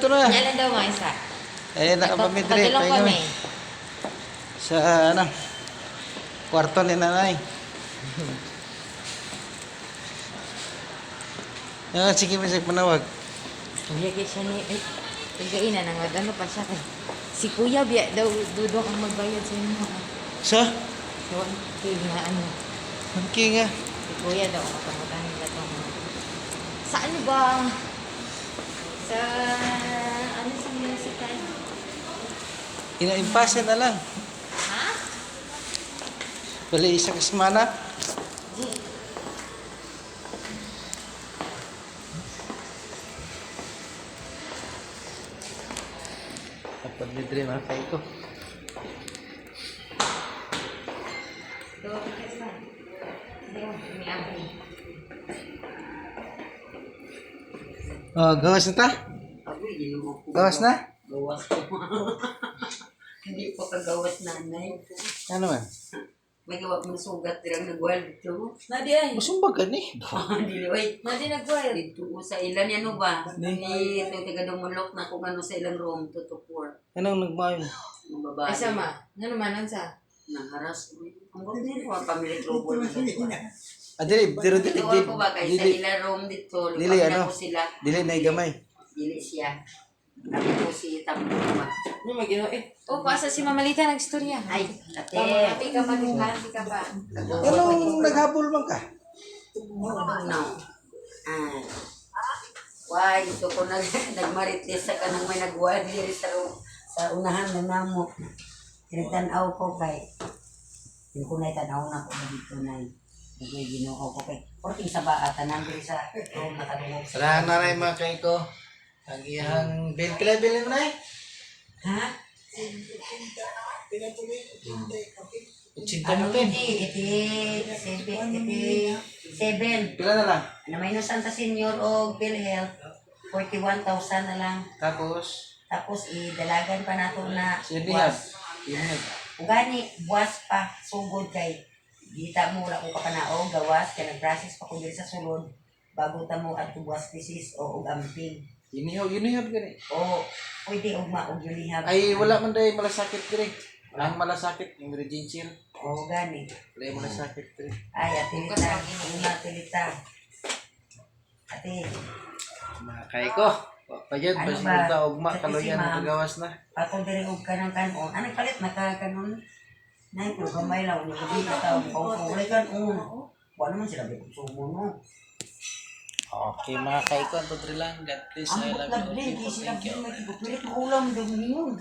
ito na. Yan lang daw mga isa. Eh, nakapamidre. Padulong Tayo kami. kami. Sa, kwarto ni nanay. Sige, may panawag. Biyagay siya ni... Tagaina nang ano pa siya. Si Kuya, biya daw dudong ang magbayad sa inyo. So? So, nga ano. Okay nga. Si Kuya daw, matamutan nila itong... Sa ano ba? Sa... Ano sa municipal? Ina-impase na lang. Ha? Bali, isang semana. Dapat midre mga kayo ko. Ito, kasi ba? Hindi mo, may amin. Oh, gawas na ta? Gawas na? Gawas ko. Hindi pa kagawas nanay. Ano man? May gawa mong sugat dirang nagwal dito. Nadi ay. Musumbag ka ni. Dili way. Nadi nagbayad. Dito sa ilan yan ba? Ni ito taga dumulok na kung ano sa ilang room to to pour. Anong nagmayo? Ang babae. Ay, sama. Ano naman, ano sa? Nangharas. Ang ganda nito ang family trouble na dito. Ah, dili, dili, dili, Ito ko ba kay sa dili, ilang room dito. dili, Lupag ano? na ko sila. dili na gamay. Dili siya. Kami ko si Tambuwa. Ano magino eh? Oh, pasa si Mamalita nag-istorya. Ay, ate. Happy ka pa, happy ka pa. Anong naghabol man ka? No. Ay. Why, ito ko nagmarites sa kanang may nagwad diri sa unahan na namo. Tinatanaw ko kay. Hindi ko na itanaw na ko dito na. Hindi ginoo ko kay. Porting sa baatan diri sa room na kadungog. Salahan na rin mga kayo ko. Ang iyang bill. Pila bill mo na eh? Ha? Utsinta Ano mo din. iti 7. Pila na lang. Na may no Santa Senior o PhilHealth 41,000 na lang. Tapos, Tapos idalagan pa nato na sinihab. Yun nga. Ugani, buwas pa, sugod kay dita mo wala ko kakanaog, gawas, kaya nag-process pa ko diri sa sulod bago ta mo at buwas disease o amping. Yunihab ka rin. O pwede ugma og yulihab. Ay, wala man dahil malasakit ka rin. Wala ang malasakit. Yung regency. O gani. Wala yung malasakit ka rin. Ay, ate Lita, una ate Lita. Ate, Mga kayo ko. Pagyan, Ano basta ba? ugma, ugma, Kasi kaloyan, si ma'am. magawas na. ako diri og kanang kanon. Anong palit nakakanon? Nay ko gamay lang ni gabi ka tawo ko. Wala kanon. Wala man sila bitaw sumo no. Okay, mga kayo ko. Ang lang. God bless. I love you. Labli, di sila Thank you. may ulam daw niyon.